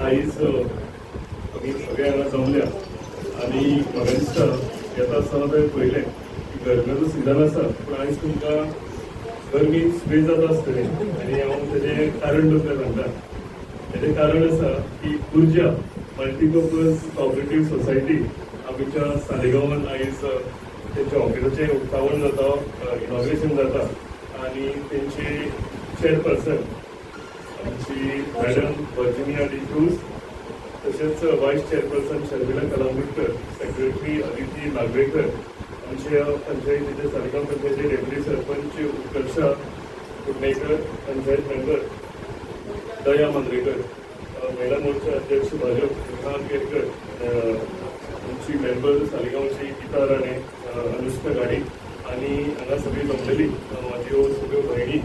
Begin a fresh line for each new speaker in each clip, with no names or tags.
Eyes आम्ही सगळे हांगा जमल्या आणि म्हाका दिसता येता आसतना थंय पयलें की गरमेचो सिजन आसा पूण आयज तुमकां गरमी स्प्रे जाता आसतली आनी हांव तेजें कारण तुमकां सांगता. तेजें कारण आसा की उर्जा मल्टीपर्पज कॉपरेटीव सोसायटी आमच्या सालिगांवान आयज तेंच्या ऑफिसाचें उक्तावण जाता, इनॉग्रेशन जाता आनी तेंची चेअरपर्सन आमची मॅडम वर्जिनिया डिक्रूज, तशेंच वायस चेअरपर्सन शर्मिला कलांगुटकर, सेक्रेटरी अदिती नागवेकर, आमच्या पंचायतीचे सालिगांव पंचायतीचे डेप्युटी सरपंच उत्कर्षा कुडणेकर, पंचायत मेंबर दया मांद्रेकर, महिला मोर्चा अध्यक्ष भाजप नेहा केरकर, आमची मेंबर सालिगांवची गीता राणे, अनुष्का गाडी आणि हांगा सगळी जमलेली म्हाज्यो सगळ्यो भयणी.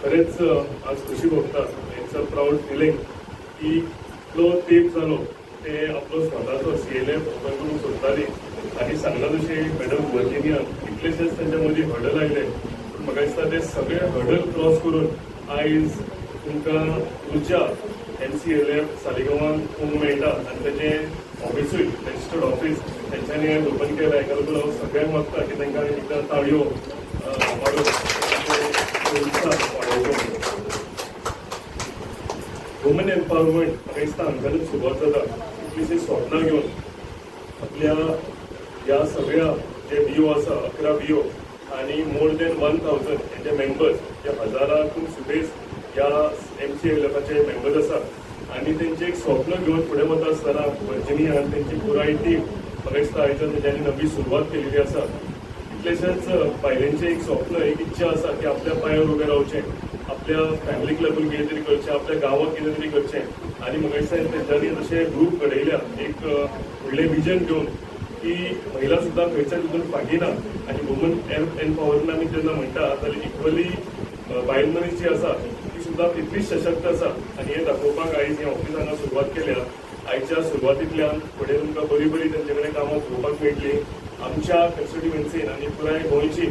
खरेंच आज खुशी भोगता. इट्स अ प्राऊड फिलिंग की इतलो तेंप जालो ते आपलो स्वताचो CLF ओपन करूंक सोदताली आनी सांगला तशें मॅडम वर्जिनिया कितलेशेच तेंच्या मदीं हर्डल आयले पूण म्हाका दिसता ते सगळे हर्डल क्रॉस करून आयज तुमकां उर्जा MCLF सालिगांवान पळोवंक मेळटा आनी तेजें ऑफिसूय रजिस्टर्ड ऑफीस तेंच्यांनी आयज ओपन केलां. हेका लागून हांव सगळ्यांक मागता की तांकां एकदां ताळयो वाडोवन वुमन एम्पावरमेंट म्हाका दिसता हांगाच्यानूच सुरवात जाता. कितलींशीं स्वप्नां घेवन आपल्या ह्या सगळ्या जे BO आसा 11 BO आनी मोर देन 1000 तेजे मेंबर्स जे हजाराकून सुबेज ह्या MCLFचे मेंबर्स आसा आनी तेंचें एक स्वप्न घेवन फुडें वता आसतना वर्जिनिया आनी तेंची पुराय टीम म्हाका दिसता आयच्यान तेंच्यांनी नवी सुरवात केलेली आसा. कितलेशेच बायलेंचें एक स्वप्न, एक इच्छा आसा की आपल्या पांयार उबें रावचें, आपल्या फॅमिलीक लागून कितें तरी करचें, आपल्या गांवाक कितें तरी करचें आनी म्हाका दिसता तेंच्यांनी तशें ग्रूप घडयल्या एक व्हडलें विजन घेवन की महिला सुद्दां खंयच्या तितून फाटीं ना आनी वुमन एम्पावरमेंट आमी जेन्ना म्हणटा जाल्यार इक्वली बायल मनीस जी आसा ती सुद्दां तितलीच सशक्त आसा आनी हें दाखोवपाक आयज ह्या ऑफिसान हांगा सुरवात केल्या. आयच्या सुरवातींतल्यान फुडें तुमकां बरी बरी तेंचे कडेन कामां पळोवपाक मेळटलीं. आमच्या कॉन्स्टिट्युएन्सीन आनी पुराय गोंयची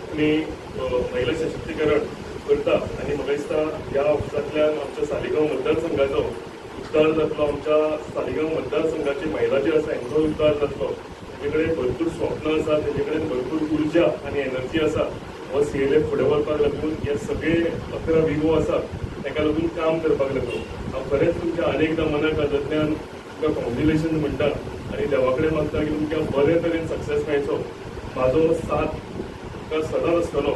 तुमी महिला सशक्तीकरण करता आनी म्हाका दिसता ह्या ऑफिसांतल्यान आमच्या सालिगांव मतदारसंघाचो उद्धार जातलो. आमच्या सालिगांव मतदारसंघाची महिला जी आसा हांचो उद्धार जातलो. तेजे कडेन भरपूर स्वप्न आसा, तेजे कडेन भरपूर उर्जा आनी एनर्जी आसा. हो CLF फुडें व्हरपाक लागून हे सगळे 11 BO आसा ताका लागून काम करपाक लागून हांव खरेंच तुमच्या अनेकदां मनाक आदरल्यान तुमकां कॉंग्रेच्युलेशन म्हणटा आनी देवा कडेन मागता की तुमकां बरे तरेन सक्सेस मेळचो. म्हाजो साथ तुमकां सदांच आसतलो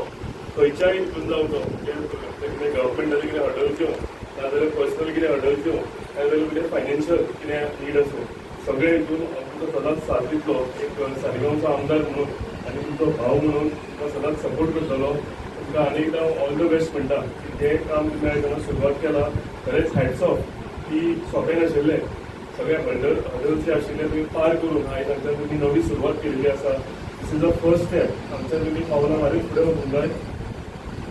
खंयच्याय हितून जावं तो कितें गव्हर्मेंटाचे कितें हर्डल्स येवं नाजाल्यार पर्सनल कितें हर्डल्स येवं नाजाल्यार कितें फायनान्शियल कितें नीड आसूं सगळे हितून तुमकां सदांच साथ दितलो. एक सालिगांवचो आमदार म्हणून आनी तुमचो भाव म्हणून तुमकां सदांच सपोर्ट करतलो. तुमकां आनीकदां ऑल द बेस्ट म्हणटा की जें काम तुमी आयज हांगा सुरवात केला खरेंच हॅट्स ऑफ की सोंपें नाशिल्लें. सगळे हर्डल्स जे आशिल्ले तुमी पार करून आयज हांगा तुमी नवी सुरवात केलेली आसा. दिस इज द फर्स्ट स्टेप. हांगच्यान तुमी पावलां मारीत फुडें वचूंक जाय.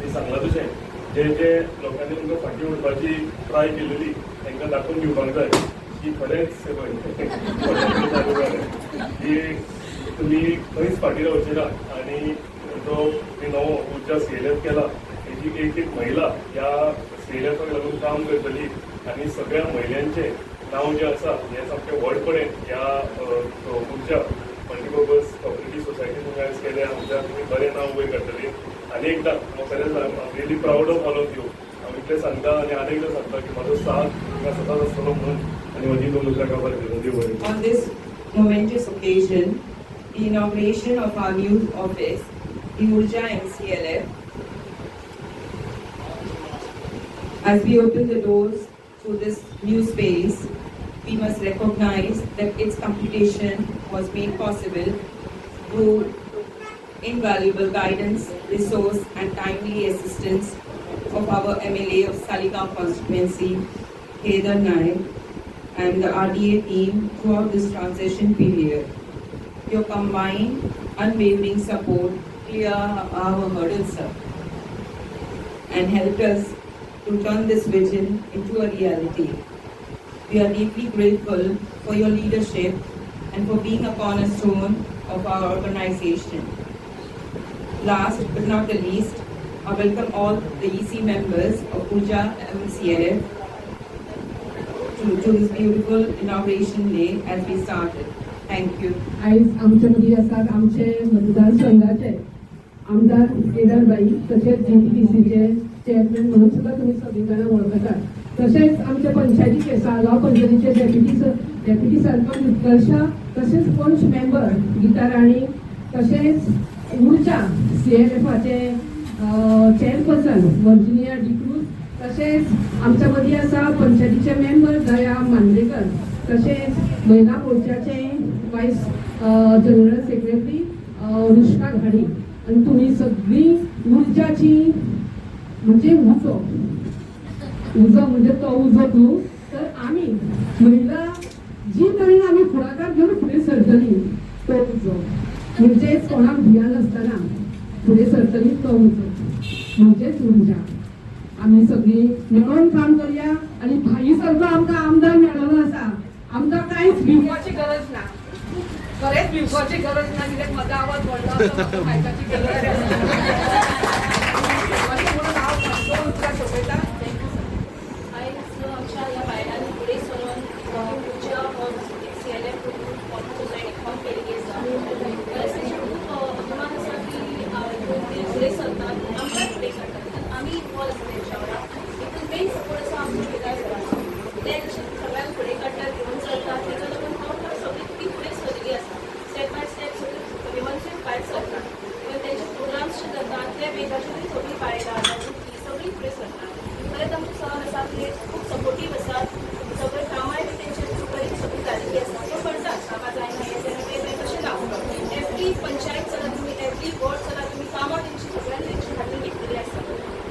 मी सांगलां तशें जे जे लोकांनी तुमकां फाटीं उडपाची ट्राय केलेली तांकां दाखोवन दिवपाक जाय की खरेंच की तुमी खंयच फाटीं रावचे ना आनी जो तुमी नवो उर्जा CLF केला तेजी एक एक महिला ह्या CLFाक लागून काम करतली आनी सगळ्या महिलांचें नांव जें आसा हें सामकें व्हडपणें ह्या उर्जा मल्टीपर्पज कॉपरेटीव सोसायटी तुमी आयज केलें आमच्या तुमी बरें नांव वयर काडटली. आनी एकदां हांव खरेंच I really proud of all of you. हांव इतलें सांगता आनी आनी एकदां सांगता की म्हाजो साथ तुमकां सदांच आसतलो म्हणून आनी म्हजी दोन बरें देव बरें.
On this momentous occasion, the inauguration of our new office, the Urja MCLF, as we open the doors to this new space, we must recognize that its completion was made possible through invaluable guidance, resource and timely assistance of our MLA of Saligao constituency, Kedar Naik, and the RDA team throughout this transition period. Your combined, unwavering support cleared our hurdles and helped us to turn this vision into a reality. We are deeply grateful for your leadership and for being a cornerstone of our organization. Last but not the least, I welcome all the EC members of Urja MCLF to this beautiful inauguration day as we started. Thank you.
आयज आमचे मदीं आसात आमचे मतदारसंघाचे आमदार केदारबाई तशेंच NTPCचे chairman म्हणून सुद्धा तुम्ही सगळीं जाणां वळखतात. तशेंच आमचे पंचायतीचे साळगांव पंचायतीचे डेप्युटी सरपंच उत्कर्षा तशेंच पंच मेंबर गीता राणी तशेंच उर्जा CLFचे चेअरपर्सन वर्जिनिया डिक्रूज तशेंच आमच्या मदीं आसा पंचायतीचे मेंबर दया मांद्रेकर तशेंच महिला मोर्चाचे वायस जनरल सेक्रेटरी अनुष्का घाडी आणि तुम्ही सगळी उर्जाची म्हणजे उजो म्हणजे तो उजो तू तर आम्ही महिला जी तरेन आम्ही फुडाकार घेऊन फुडें सरतली तो उजो म्हणजेच कोणाक भियान आसतना फुडें सरतली तो उजो म्हणजेच उर्जा आम्ही सगळी मेळून काम करूया आणि भाई सारको आमकां आमदार मेळ्ळो आसा आमकां कांयच भिवपाची गरज ना खरेंच भिवपाची गरज ना कित्याक म्हजो आवाज व्हडलो आसा मायकाची गरज म्हणून हांव म्हाजो उतरां सोंपयतां.
आयज आमच्या ह्या बायलांनी फुडें सरून उर्जा CLF सोसायटी फॉर्म केल्ली आसा खरेंच तेचे खूब अभिमान आसा की ते फुडें सरतात आमकांय फुडें काडटात आमी इन्वॉल्व आसा तेंच्या वांगडा हितून मेन सपोर्ट आसा आमच्या केदार सराचो ते जशें सगळ्यांक फुडें काडटात घेवन चलतात तेका लागून हांव सगळीं ती फुडें सरली आसा स्टेप बाय स्टेप सगळीं व्यवस्थीत भायर सरतात इवन तेंचे प्रोग्राम्स जे जातात त्या वेगाचेर ती सगळीं बायलां सगळीं फुडें सरतात खरेंच आमचे सर आसात ते खूब सपोर्टीव आसात सगळे कामाय बी तेंचे बरी सगळी जाल्ली आसा ते करतात कामां जायना हें तें तें तशें ना एवरी पंचायत चला तुमी एवरी वॉर्ड चला तुमी कामां तेंची सगळ्यांनी तेंची हातीन घेतलेली आसा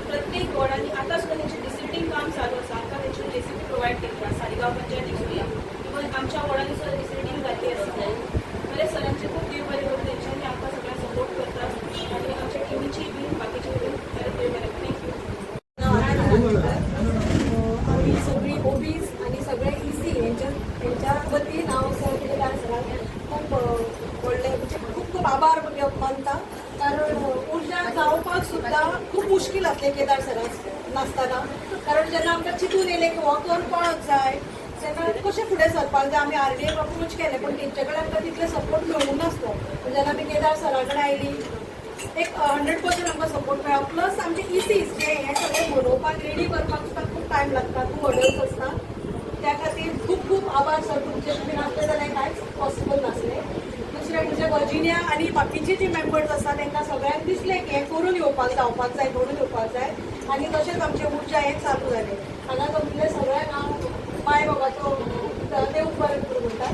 प्रत्येक वॉर्डांनी आतां सुद्दां तेंचें डिसिटींग काम चालू आसा आमकां तेंची रेसिपी प्रोवायड केल्ली आसा सालिगांव पंचायतीक सुद्दां इवन आमच्या वॉर्डांनी सुद्दां डिसिटींग घातली आसा बरें सरांचे खूब देव बरें करून तेंच्यांनी आमकां सगळ्यांक सपोर्ट करतात आनी आमच्या टिमीची बीन बाकीची बीन बरें बरें थँक्यू.
आम्ही सगळी ओबीज आणि सगळे इसी यांच्या वतीन हांव सर केदार सरांक खूब व्हडले म्हणजे खूब खूब आभार मानता कारण उर्जा जावपाक सुद्दां खूब मुश्कील आसलें केदार सराक नासतना कारण जेन्ना आमकां चिंतून येयलें की हो करपाक जाय तेन्ना कशें फुडें सरपाक जाय आमी RDA अप्रोच केलें पण तेंचे कडेन आमकां तितले सपोर्ट मेळूंक नासलो जेन्ना आमी केदार सरा कडेन आयली एक 100% आमकां सपोर्ट मेळ्ळा प्लस आमचे इसीज जे हे सगळें बनोवपाक रेडी करपाक सुद्दां खूब टायम लागता खूब ऑर्डर्स आसता त्या खातीर खूब खूब आभार सर तुमचे तुमी नासले जाल्यार कांयच पॉसिबल नासलें दुसरें म्हणजे वर्जिनिया आनी बाकीचे जे मेंबर्स आसा तांकां सगळ्यांक दिसलें की हें करून येवपाक जावपाक जाय करून येवपाक जाय आनी तशेंच आमचें उर्जा हें चालू जालें हांगा जमलेल्या सगळ्यांक हांव माय बाबाचो देव बरें करूं म्हणटा